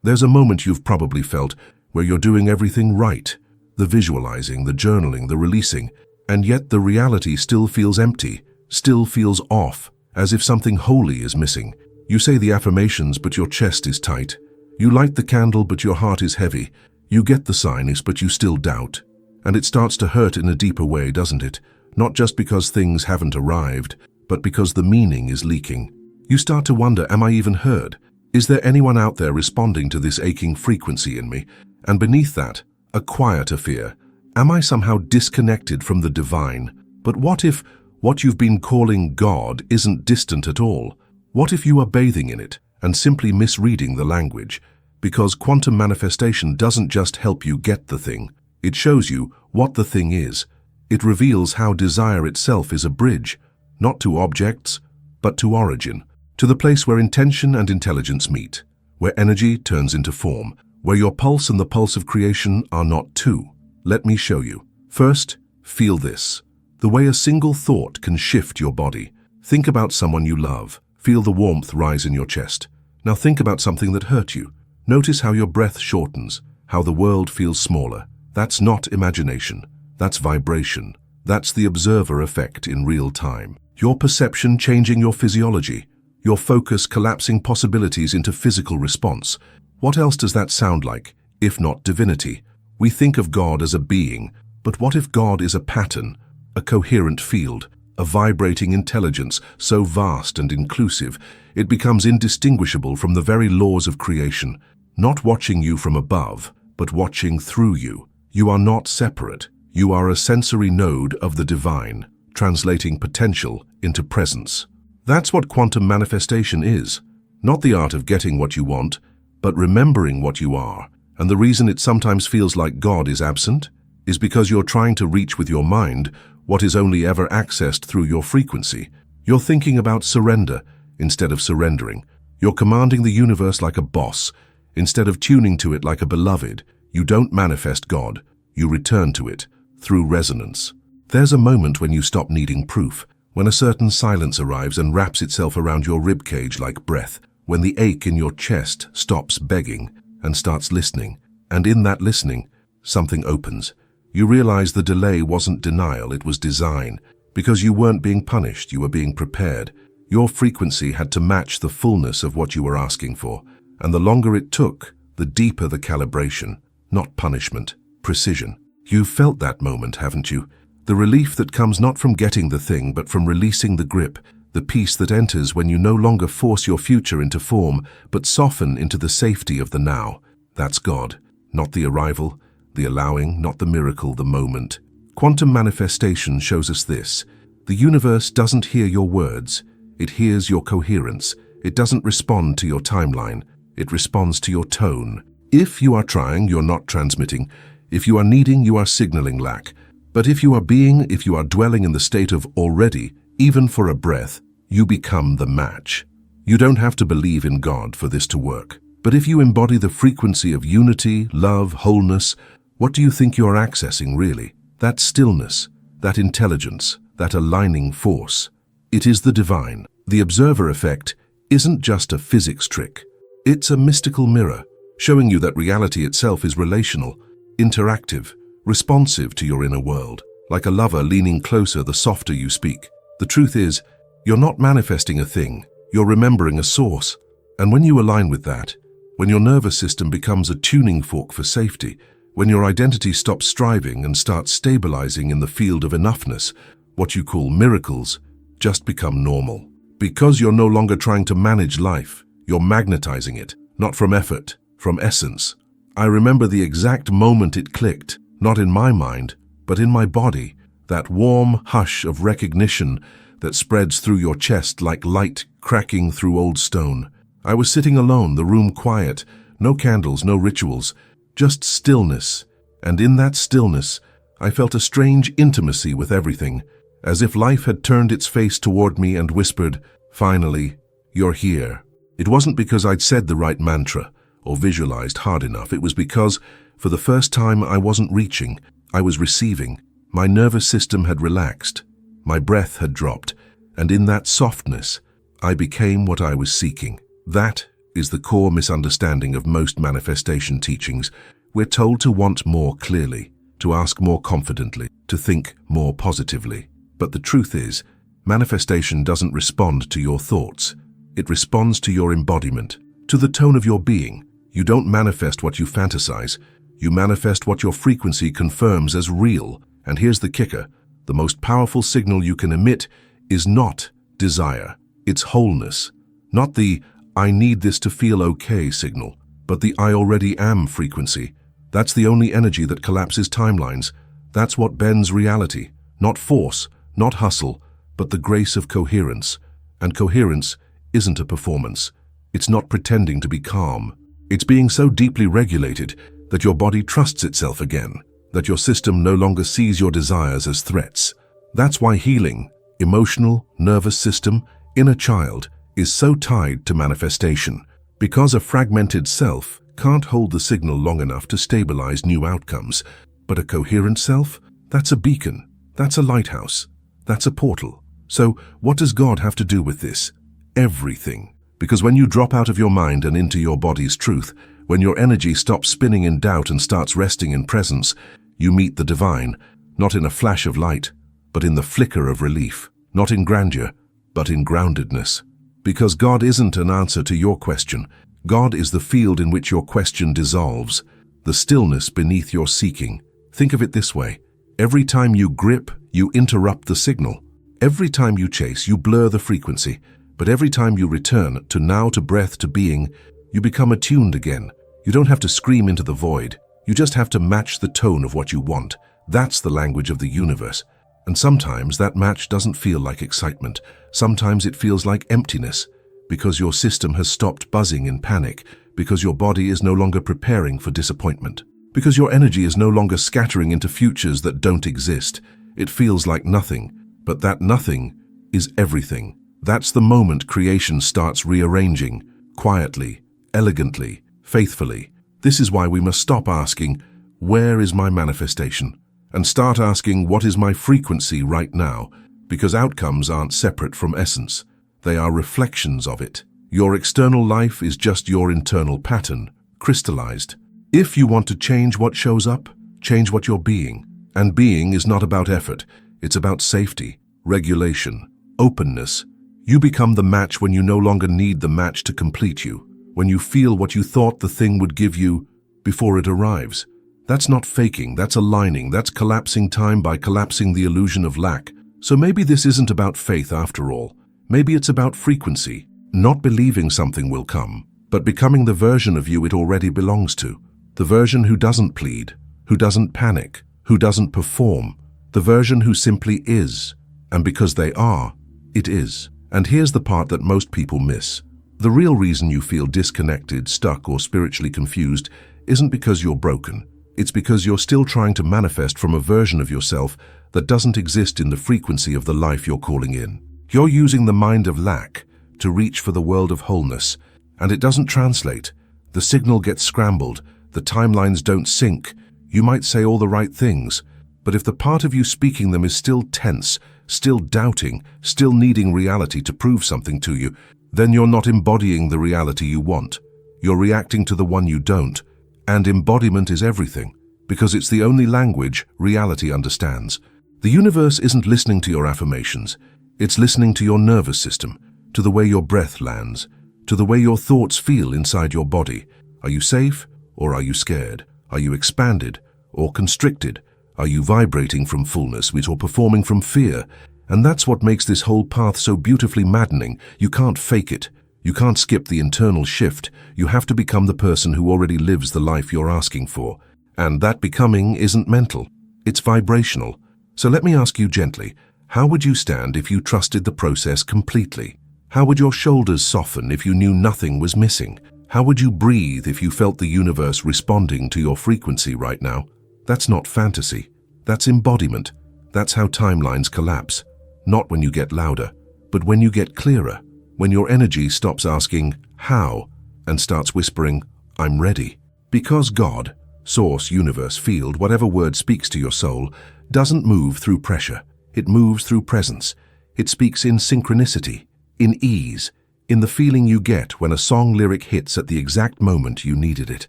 There's a moment you've probably felt where you're doing everything right, the visualizing, the journaling, the releasing, and yet the reality still feels empty, still feels off, as if something holy is missing. You say the affirmations, but your chest is tight. You light the candle, but your heart is heavy. You get the signs, but you still doubt. And it starts to hurt in a deeper way, doesn't it? Not just because things haven't arrived, but because the meaning is leaking. You start to wonder, am I even heard? Is there anyone out there responding to this aching frequency in me? And beneath that, a quieter fear. Am I somehow disconnected from the divine? But what if what you've been calling God isn't distant at all? What if you are bathing in it and simply misreading the language? Because quantum manifestation doesn't just help you get the thing. It shows you what the thing is. It reveals how desire itself is a bridge, not to objects, but to origin, to the place where intention and intelligence meet, where energy turns into form, where your pulse and the pulse of creation are not two. Let me show you. First, feel this. The way a single thought can shift your body. Think about someone you love. Feel the warmth rise in your chest. Now think about something that hurt you. Notice how your breath shortens, how the world feels smaller. That's not imagination. That's vibration. That's the observer effect in real time. Your perception changing your physiology. Your focus collapsing possibilities into physical response. What else does that sound like, if not divinity? We think of God as a being, but what if God is a pattern, a coherent field, a vibrating intelligence so vast and inclusive, it becomes indistinguishable from the very laws of creation, not watching you from above, but watching through you. You are not separate. You are a sensory node of the divine, translating potential into presence. That's what quantum manifestation is. Not the art of getting what you want, but remembering what you are. And the reason it sometimes feels like God is absent is because you're trying to reach with your mind what is only ever accessed through your frequency. You're thinking about surrender instead of surrendering. You're commanding the universe like a boss instead of tuning to it like a beloved. You don't manifest God. You return to it through resonance. There's a moment when you stop needing proof, when a certain silence arrives and wraps itself around your ribcage like breath, when the ache in your chest stops begging and starts listening. And in that listening, something opens. You realize the delay wasn't denial, it was design. Because you weren't being punished, you were being prepared. Your frequency had to match the fullness of what you were asking for. And the longer it took, the deeper the calibration. Not punishment, precision. You've felt that moment, haven't you? The relief that comes not from getting the thing, but from releasing the grip. The peace that enters when you no longer force your future into form, but soften into the safety of the now. That's God, not the arrival, the allowing, not the miracle, the moment. Quantum manifestation shows us this. The universe doesn't hear your words. It hears your coherence. It doesn't respond to your timeline. It responds to your tone. If you are trying, you're not transmitting. If you are needing, you are signaling lack. But if you are being, if you are dwelling in the state of already, even for a breath, you become the match. You don't have to believe in God for this to work. But if you embody the frequency of unity, love, wholeness, what do you think you are accessing really? That stillness, that intelligence, that aligning force. It is the divine. The observer effect isn't just a physics trick. It's a mystical mirror, showing you that reality itself is relational, interactive, responsive to your inner world. Like a lover leaning closer the softer you speak. The truth is, you're not manifesting a thing, you're remembering a source. And when you align with that, when your nervous system becomes a tuning fork for safety, when your identity stops striving and starts stabilizing in the field of enoughness, what you call miracles just become normal. Because you're no longer trying to manage life, you're magnetizing it, not from effort, from essence. I remember the exact moment it clicked, not in my mind, but in my body, that warm hush of recognition that spreads through your chest like light cracking through old stone. I was sitting alone, the room quiet, no candles, no rituals, just stillness. And in that stillness, I felt a strange intimacy with everything, as if life had turned its face toward me and whispered, "Finally, you're here." It wasn't because I'd said the right mantra or visualized hard enough. It was because, for the first time, I wasn't reaching, I was receiving. My nervous system had relaxed, my breath had dropped, and in that softness, I became what I was seeking. That is the core misunderstanding of most manifestation teachings. We're told to want more clearly, to ask more confidently, to think more positively. But the truth is, manifestation doesn't respond to your thoughts. It responds to your embodiment, to the tone of your being. You don't manifest what you fantasize. You manifest what your frequency confirms as real. And here's the kicker. The most powerful signal you can emit is not desire. It's wholeness. Not the "I need this to feel okay" signal, but the "I already am" frequency. That's the only energy that collapses timelines. That's what bends reality. Not force, not hustle, but the grace of coherence. And coherence isn't a performance. It's not pretending to be calm. It's being so deeply regulated that your body trusts itself again, that your system no longer sees your desires as threats. That's why healing, emotional, nervous system, inner child, is so tied to manifestation, because a fragmented self can't hold the signal long enough to stabilize new outcomes. But a coherent self, that's a beacon, that's a lighthouse, that's a portal. So what does God have to do with this? Everything. Because when you drop out of your mind and into your body's truth, when your energy stops spinning in doubt and starts resting in presence, you meet the divine, not in a flash of light, but in the flicker of relief, not in grandeur, but in groundedness. Because God isn't an answer to your question. God is the field in which your question dissolves, the stillness beneath your seeking. Think of it this way. Every time you grip, you interrupt the signal. Every time you chase, you blur the frequency. But every time you return to now, to breath, to being, you become attuned again. You don't have to scream into the void. You just have to match the tone of what you want. That's the language of the universe. And sometimes that match doesn't feel like excitement. Sometimes it feels like emptiness, because your system has stopped buzzing in panic, because your body is no longer preparing for disappointment, because your energy is no longer scattering into futures that don't exist. It feels like nothing, but that nothing is everything. That's the moment creation starts rearranging, quietly, elegantly, faithfully. This is why we must stop asking, "Where is my manifestation?" and start asking, "What is my frequency right now?" Because outcomes aren't separate from essence. They are reflections of it. Your external life is just your internal pattern, crystallized. If you want to change what shows up, change what you're being. And being is not about effort. It's about safety, regulation, openness. You become the match when you no longer need the match to complete you, when you feel what you thought the thing would give you before it arrives. That's not faking, that's aligning, that's collapsing time by collapsing the illusion of lack. So maybe this isn't about faith after all. Maybe it's about frequency, not believing something will come, but becoming the version of you it already belongs to. The version who doesn't plead, who doesn't panic, who doesn't perform. The version who simply is. And because they are, it is. And here's the part that most people miss. The real reason you feel disconnected, stuck, or spiritually confused isn't because you're broken. It's because you're still trying to manifest from a version of yourself that doesn't exist in the frequency of the life you're calling in. You're using the mind of lack to reach for the world of wholeness, and it doesn't translate. The signal gets scrambled, the timelines don't sync. You might say all the right things, but if the part of you speaking them is still tense, still doubting, still needing reality to prove something to you, then you're not embodying the reality you want. You're reacting to the one you don't. And embodiment is everything, because it's the only language reality understands. The universe isn't listening to your affirmations. It's listening to your nervous system, to the way your breath lands, to the way your thoughts feel inside your body. Are you safe, or are you scared? Are you expanded, or constricted? Are you vibrating from fullness or performing from fear? And that's what makes this whole path so beautifully maddening. You can't fake it. You can't skip the internal shift. You have to become the person who already lives the life you're asking for. And that becoming isn't mental. It's vibrational. So let me ask you gently, how would you stand if you trusted the process completely? How would your shoulders soften if you knew nothing was missing? How would you breathe if you felt the universe responding to your frequency right now? That's not fantasy. That's embodiment. That's how timelines collapse. Not when you get louder, but when you get clearer. When your energy stops asking, how, and starts whispering, I'm ready. Because God, source, universe, field, whatever word speaks to your soul, doesn't move through pressure. It moves through presence. It speaks in synchronicity, in ease, in the feeling you get when a song lyric hits at the exact moment you needed it,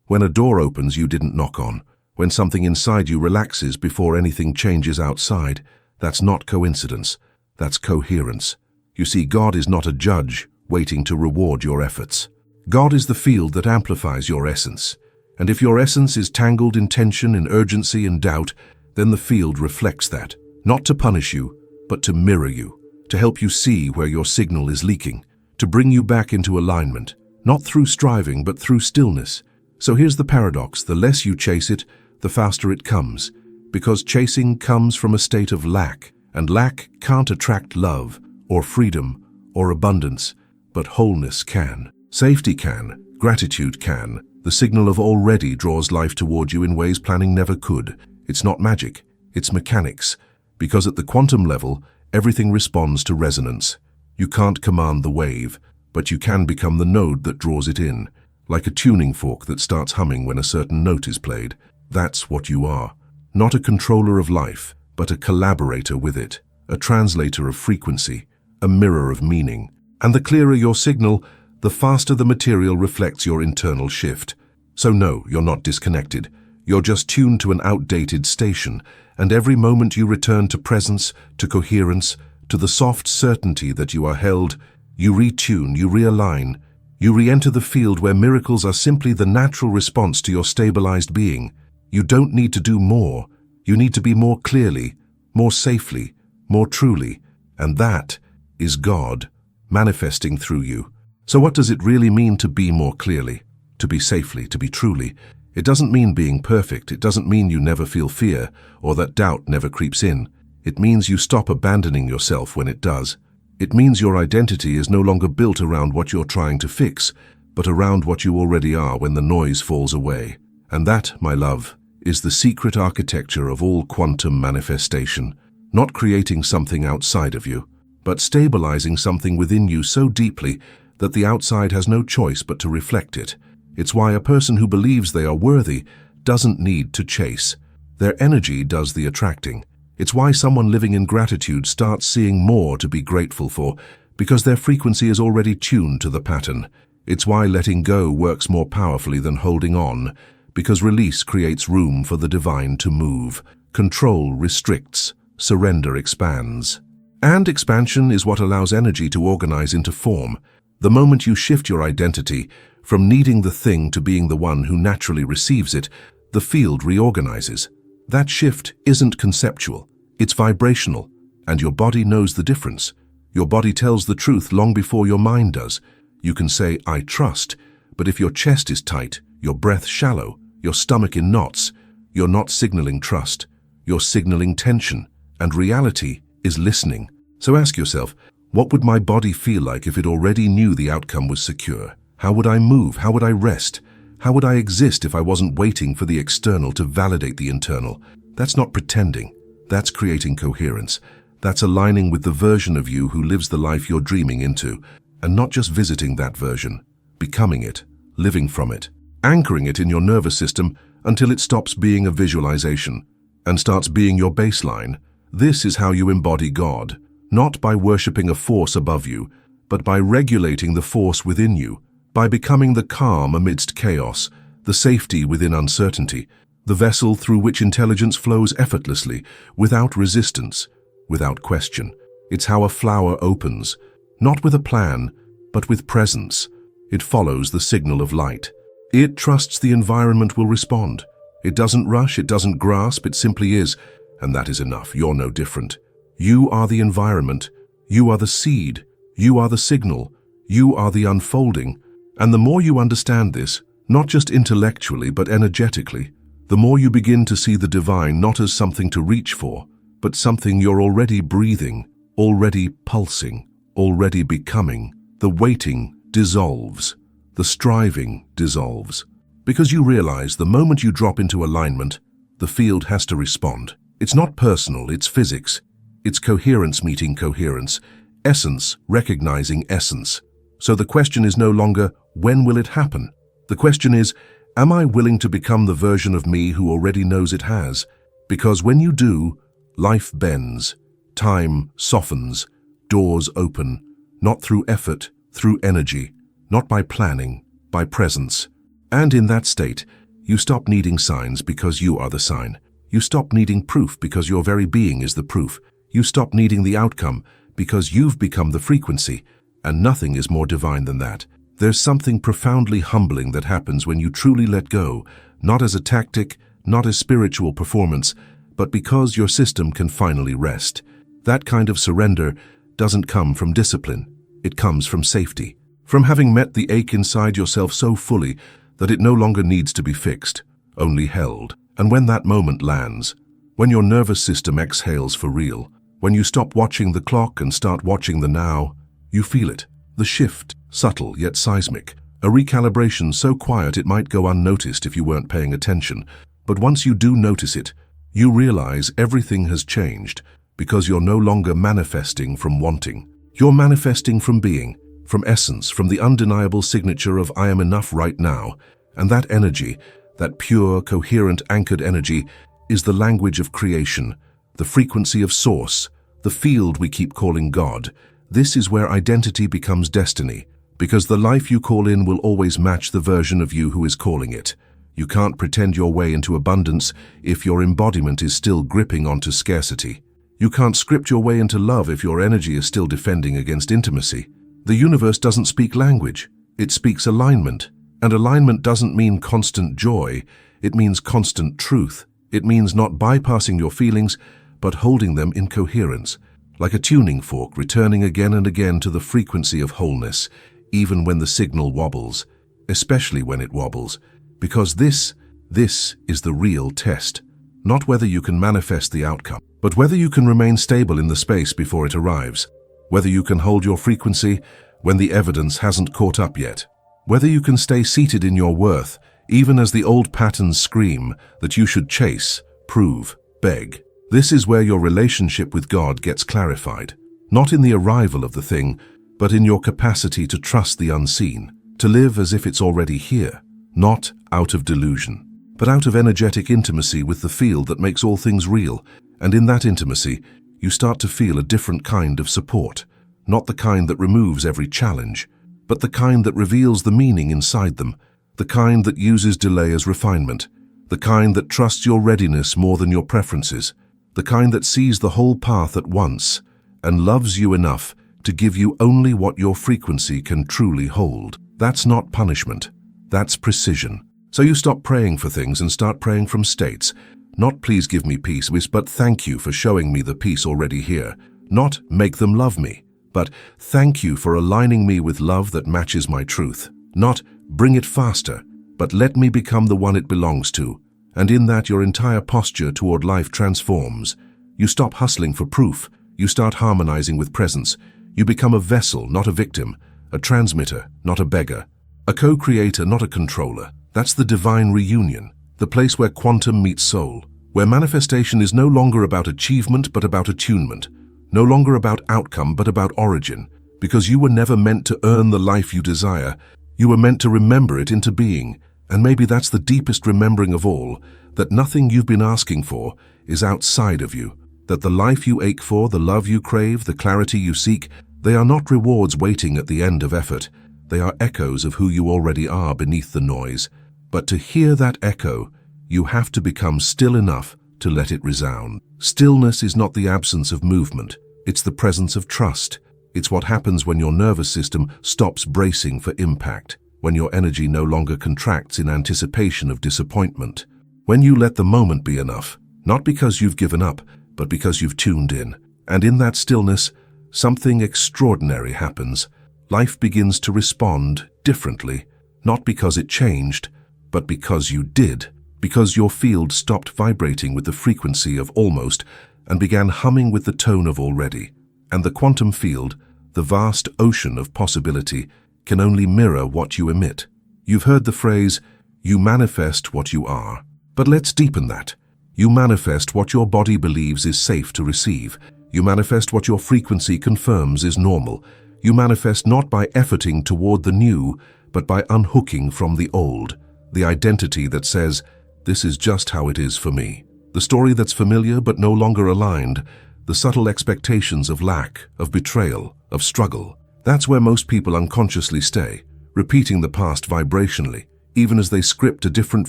when a door opens you didn't knock on, when something inside you relaxes before anything changes outside. That's not coincidence. That's coherence. You see, God is not a judge waiting to reward your efforts. God is the field that amplifies your essence. And if your essence is tangled in tension, in urgency and doubt, then the field reflects that, not to punish you, but to mirror you, to help you see where your signal is leaking, to bring you back into alignment, not through striving, but through stillness. So here's the paradox: the less you chase it, the faster it comes, because chasing comes from a state of lack, and lack can't attract love, or freedom, or abundance, but wholeness can. Safety can, gratitude can. The signal of already draws life toward you in ways planning never could. It's not magic, it's mechanics, because at the quantum level, everything responds to resonance. You can't command the wave, but you can become the node that draws it in, like a tuning fork that starts humming when a certain note is played. That's what you are. Not a controller of life, but a collaborator with it, a translator of frequency, a mirror of meaning. And the clearer your signal, the faster the material reflects your internal shift. So no, you're not disconnected. You're just tuned to an outdated station, and every moment you return to presence, to coherence, to the soft certainty that you are held, you retune, you realign, you re-enter the field where miracles are simply the natural response to your stabilized being. You don't need to do more. You need to be more clearly, more safely, more truly. And that is God manifesting through you. So what does it really mean to be more clearly, to be safely, to be truly? It doesn't mean being perfect. It doesn't mean you never feel fear or that doubt never creeps in. It means you stop abandoning yourself when it does. It means your identity is no longer built around what you're trying to fix, but around what you already are when the noise falls away. And that, my love, is the secret architecture of all quantum manifestation. Not creating something outside of you, but stabilizing something within you so deeply that the outside has no choice but to reflect it. It's why a person who believes they are worthy doesn't need to chase. Their energy does the attracting. It's why someone living in gratitude starts seeing more to be grateful for, because their frequency is already tuned to the pattern. It's why letting go works more powerfully than holding on, because release creates room for the divine to move. Control restricts, surrender expands. And expansion is what allows energy to organize into form. The moment you shift your identity from needing the thing to being the one who naturally receives it, the field reorganizes. That shift isn't conceptual, it's vibrational, and your body knows the difference. Your body tells the truth long before your mind does. You can say, "I trust," but if your chest is tight, your breath shallow, your stomach in knots, you're not signaling trust, you're signaling tension, and reality is listening. So ask yourself, what would my body feel like if it already knew the outcome was secure? How would I move? How would I rest? How would I exist if I wasn't waiting for the external to validate the internal? That's not pretending. That's creating coherence. That's aligning with the version of you who lives the life you're dreaming into, and not just visiting that version, becoming it, living from it, anchoring it in your nervous system until it stops being a visualization and starts being your baseline. This is how you embody God, not by worshipping a force above you, but by regulating the force within you, by becoming the calm amidst chaos, the safety within uncertainty, the vessel through which intelligence flows effortlessly, without resistance, without question. It's how a flower opens, not with a plan, but with presence. It follows the signal of light. It trusts the environment will respond. It doesn't rush, it doesn't grasp, it simply is, and that is enough. You're no different. You are the environment. You are the seed. You are the signal. You are the unfolding. And the more you understand this, not just intellectually but energetically, the more you begin to see the divine not as something to reach for, but something you're already breathing, already pulsing, already becoming. The waiting dissolves. The striving dissolves. Because you realize the moment you drop into alignment, the field has to respond. It's not personal, it's physics. It's coherence meeting coherence, essence recognizing essence. So the question is no longer, when will it happen? The question is, am I willing to become the version of me who already knows it has? Because when you do, life bends, time softens, doors open, not through effort through energy, not by planning, by presence. And in that state, you stop needing signs because you are the sign. You stop needing proof because your very being is the proof. You stop needing the outcome because you've become the frequency, and nothing is more divine than that. There's something profoundly humbling that happens when you truly let go, not as a tactic, not as spiritual performance, but because your system can finally rest. That kind of surrender doesn't come from discipline. It comes from safety, from having met the ache inside yourself so fully that it no longer needs to be fixed, only held. And when that moment lands, when your nervous system exhales for real, when you stop watching the clock and start watching the now, you feel it. The shift, subtle yet seismic, a recalibration so quiet it might go unnoticed if you weren't paying attention. But once you do notice it, you realize everything has changed because you're no longer manifesting from wanting. You're manifesting from being, from essence, from the undeniable signature of I am enough right now. And that energy, that pure, coherent, anchored energy, is the language of creation, the frequency of source, the field we keep calling God. This is where identity becomes destiny, because the life you call in will always match the version of you who is calling it. You can't pretend your way into abundance if your embodiment is still gripping onto scarcity. You can't script your way into love if your energy is still defending against intimacy. The universe doesn't speak language, it speaks alignment. And alignment doesn't mean constant joy, it means constant truth. It means not bypassing your feelings, but holding them in coherence, like a tuning fork returning again and again to the frequency of wholeness, even when the signal wobbles, especially when it wobbles, because this is the real test. Not whether you can manifest the outcome, but whether you can remain stable in the space before it arrives, whether you can hold your frequency when the evidence hasn't caught up yet, whether you can stay seated in your worth, even as the old patterns scream that you should chase, prove, beg. This is where your relationship with God gets clarified, not in the arrival of the thing, but in your capacity to trust the unseen, to live as if it's already here, not out of delusion, but out of energetic intimacy with the field that makes all things real. And in that intimacy, you start to feel a different kind of support, not the kind that removes every challenge, but the kind that reveals the meaning inside them, the kind that uses delay as refinement, the kind that trusts your readiness more than your preferences, the kind that sees the whole path at once and loves you enough to give you only what your frequency can truly hold. That's not punishment, that's precision. So you stop praying for things and start praying from states. Not please give me peace, but thank you for showing me the peace already here. Not make them love me, but thank you for aligning me with love that matches my truth. Not bring it faster, but let me become the one it belongs to. And in that your entire posture toward life transforms. You stop hustling for proof. You start harmonizing with presence. You become a vessel, not a victim, a transmitter, not a beggar, a co-creator, not a controller. That's the divine reunion, the place where quantum meets soul, where manifestation is no longer about achievement but about attunement, no longer about outcome but about origin, because you were never meant to earn the life you desire. You were meant to remember it into being, and maybe that's the deepest remembering of all, that nothing you've been asking for is outside of you, that the life you ache for, the love you crave, the clarity you seek, they are not rewards waiting at the end of effort. They are echoes of who you already are beneath the noise. But to hear that echo, you have to become still enough to let it resound. Stillness is not the absence of movement, it's the presence of trust. It's what happens when your nervous system stops bracing for impact, when your energy no longer contracts in anticipation of disappointment. When you let the moment be enough, not because you've given up, but because you've tuned in. And in that stillness, something extraordinary happens. Life begins to respond differently, not because it changed, but because you did, because your field stopped vibrating with the frequency of almost and began humming with the tone of already. And the quantum field, the vast ocean of possibility, can only mirror what you emit. You've heard the phrase, you manifest what you are. But let's deepen that. You manifest what your body believes is safe to receive. You manifest what your frequency confirms is normal. You manifest not by efforting toward the new, but by unhooking from the old. The identity that says, this is just how it is for me. The story that's familiar but no longer aligned. The subtle expectations of lack, of betrayal, of struggle. That's where most people unconsciously stay, repeating the past vibrationally, even as they script a different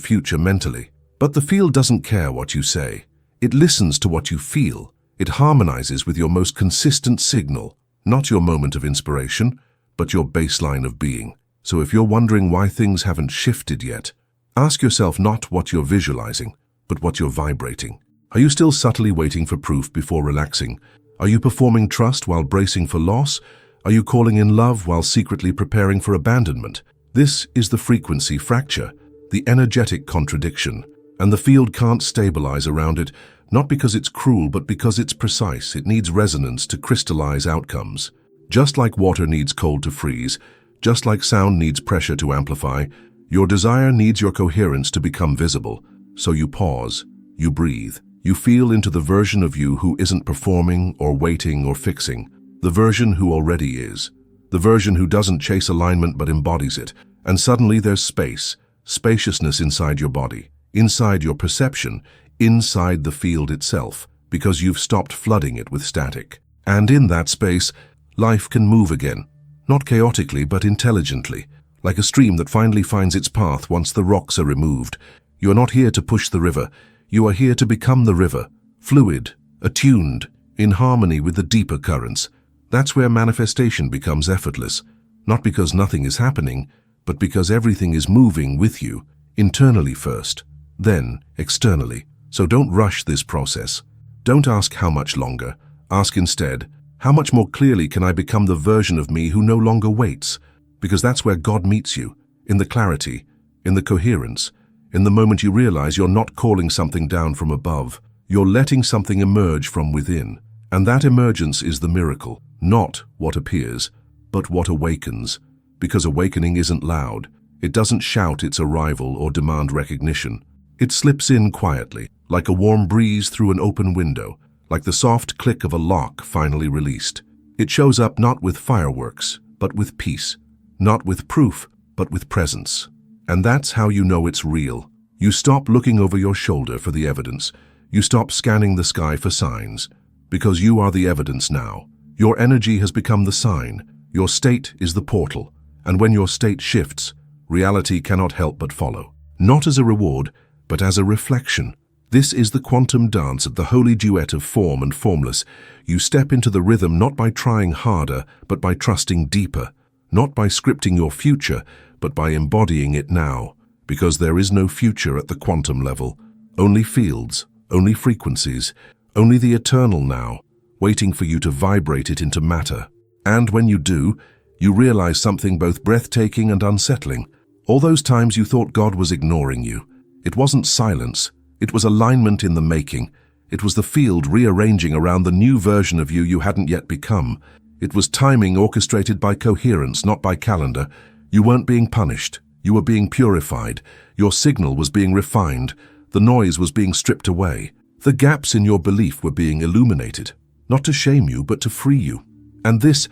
future mentally. But the field doesn't care what you say. It listens to what you feel. It harmonizes with your most consistent signal, not your moment of inspiration, but your baseline of being. So if you're wondering why things haven't shifted yet, ask yourself not what you're visualizing, but what you're vibrating. Are you still subtly waiting for proof before relaxing? Are you performing trust while bracing for loss? Are you calling in love while secretly preparing for abandonment? This is the frequency fracture, the energetic contradiction, and the field can't stabilize around it, not because it's cruel, but because it's precise. It needs resonance to crystallize outcomes. Just like water needs cold to freeze, just like sound needs pressure to amplify, your desire needs your coherence to become visible. So you pause, you breathe, you feel into the version of you who isn't performing or waiting or fixing, the version who already is, the version who doesn't chase alignment but embodies it. And suddenly there's space, spaciousness inside your body, inside your perception, inside the field itself, because you've stopped flooding it with static. And in that space, life can move again, not chaotically but intelligently, like a stream that finally finds its path once the rocks are removed. You are not here to push the river, you are here to become the river, fluid, attuned, in harmony with the deeper currents. That's where manifestation becomes effortless, not because nothing is happening, but because everything is moving with you, internally first, then externally. So don't rush this process. Don't ask how much longer. Ask instead, how much more clearly can I become the version of me who no longer waits? Because that's where God meets you, in the clarity, in the coherence, in the moment you realize you're not calling something down from above. You're letting something emerge from within. And that emergence is the miracle, not what appears, but what awakens. Because awakening isn't loud. It doesn't shout its arrival or demand recognition. It slips in quietly, like a warm breeze through an open window, like the soft click of a lock finally released. It shows up not with fireworks, but with peace. Not with proof, but with presence. And that's how you know it's real. You stop looking over your shoulder for the evidence. You stop scanning the sky for signs. Because you are the evidence now. Your energy has become the sign. Your state is the portal. And when your state shifts, reality cannot help but follow. Not as a reward, but as a reflection. This is the quantum dance of the holy duet of form and formless. You step into the rhythm not by trying harder, but by trusting deeper. Not by scripting your future, but by embodying it now. Because there is no future at the quantum level. Only fields, only frequencies, only the eternal now, waiting for you to vibrate it into matter. And when you do, you realize something both breathtaking and unsettling. All those times you thought God was ignoring you. It wasn't silence. It was alignment in the making. It was the field rearranging around the new version of you hadn't yet become. It was timing orchestrated by coherence, not by calendar. You weren't being punished. You were being purified. Your signal was being refined. The noise was being stripped away. The gaps in your belief were being illuminated. Not to shame you, but to free you. And this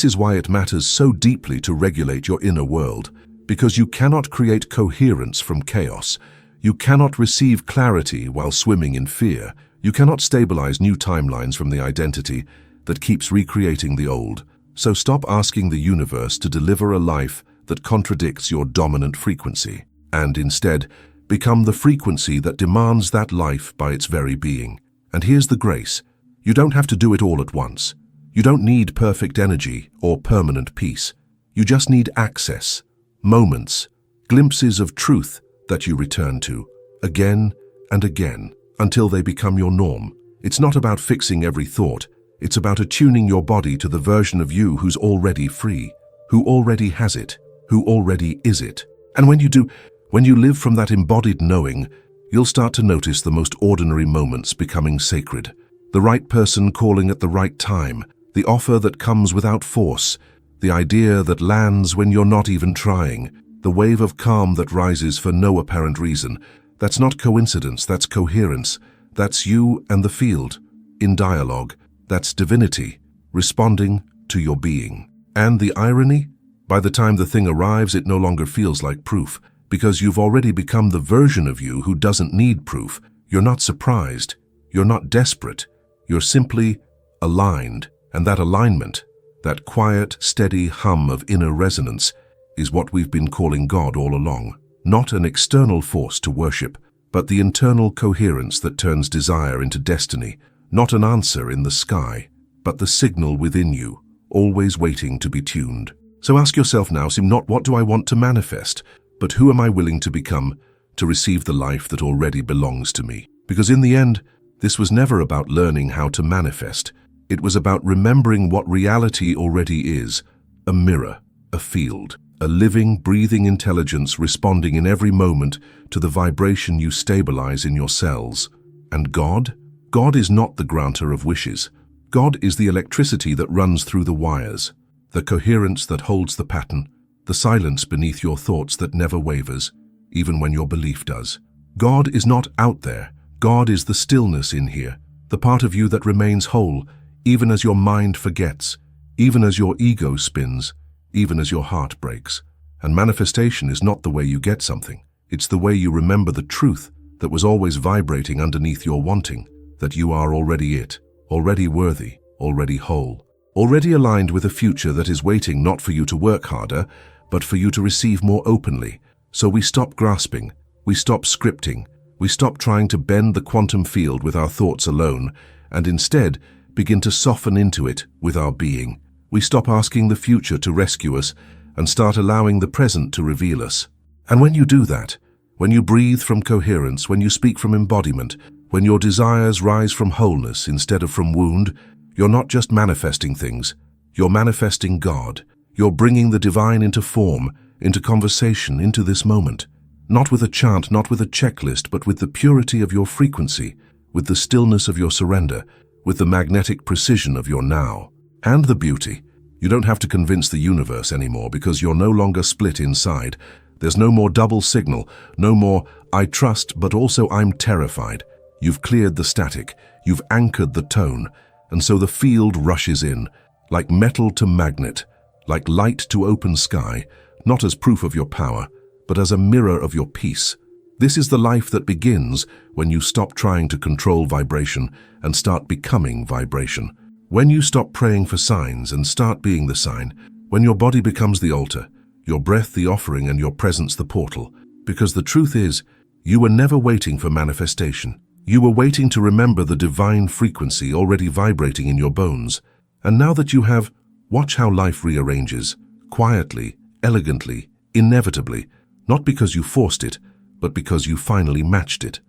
is why it matters so deeply to regulate your inner world. Because you cannot create coherence from chaos. You cannot receive clarity while swimming in fear. You cannot stabilize new timelines from the identity that keeps recreating the old. So stop asking the universe to deliver a life that contradicts your dominant frequency, and instead, become the frequency that demands that life by its very being. And here's the grace. You don't have to do it all at once. You don't need perfect energy or permanent peace. You just need access, moments, glimpses of truth that you return to, again and again, until they become your norm. It's not about fixing every thought. It's about attuning your body to the version of you who's already free, who already has it, who already is it. And when you do, when you live from that embodied knowing, you'll start to notice the most ordinary moments becoming sacred. The right person calling at the right time, the offer that comes without force, the idea that lands when you're not even trying, the wave of calm that rises for no apparent reason. That's not coincidence, that's coherence. That's you and the field, in dialogue. That's divinity, responding to your being. And the irony? By the time the thing arrives, it no longer feels like proof, because you've already become the version of you who doesn't need proof. You're not surprised. You're not desperate. You're simply aligned. And that alignment, That quiet, steady hum of inner resonance is what we've been calling God all along. Not an external force to worship, but the internal coherence that turns desire into destiny. Not an answer in the sky, but the signal within you, always waiting to be tuned. So ask yourself now, not what do I want to manifest, but who am I willing to become to receive the life that already belongs to me? Because in the end, this was never about learning how to manifest. It was about remembering what reality already is: a mirror, a field, a living, breathing intelligence responding in every moment to the vibration you stabilize in your cells. And God? God is not the granter of wishes. God is the electricity that runs through the wires, the coherence that holds the pattern, the silence beneath your thoughts that never wavers, even when your belief does. God is not out there. God is the stillness in here, the part of you that remains whole, even as your mind forgets, even as your ego spins, even as your heart breaks. And manifestation is not the way you get something. It's the way you remember the truth that was always vibrating underneath your wanting, that you are already it, already worthy, already whole, already aligned with a future that is waiting not for you to work harder, but for you to receive more openly. So we stop grasping, we stop scripting, we stop trying to bend the quantum field with our thoughts alone, and instead begin to soften into it with our being. We stop asking the future to rescue us and start allowing the present to reveal us. And when you do that, when you breathe from coherence, when you speak from embodiment, when your desires rise from wholeness instead of from wound, you're not just manifesting things, you're manifesting God. You're bringing the divine into form, into conversation, into this moment. Not with a chant, not with a checklist, but with the purity of your frequency, with the stillness of your surrender, with the magnetic precision of your now. And the beauty. You don't have to convince the universe anymore because you're no longer split inside. There's no more double signal, no more I trust but also I'm terrified. You've cleared the static, you've anchored the tone, and so the field rushes in, like metal to magnet, like light to open sky, not as proof of your power, but as a mirror of your peace. This is the life that begins when you stop trying to control vibration and start becoming vibration. When you stop praying for signs and start being the sign, when your body becomes the altar, your breath the offering and your presence the portal. Because the truth is, you were never waiting for manifestation. You were waiting to remember the divine frequency already vibrating in your bones. And now that you have, watch how life rearranges, quietly, elegantly, inevitably, not because you forced it, but because you finally matched it.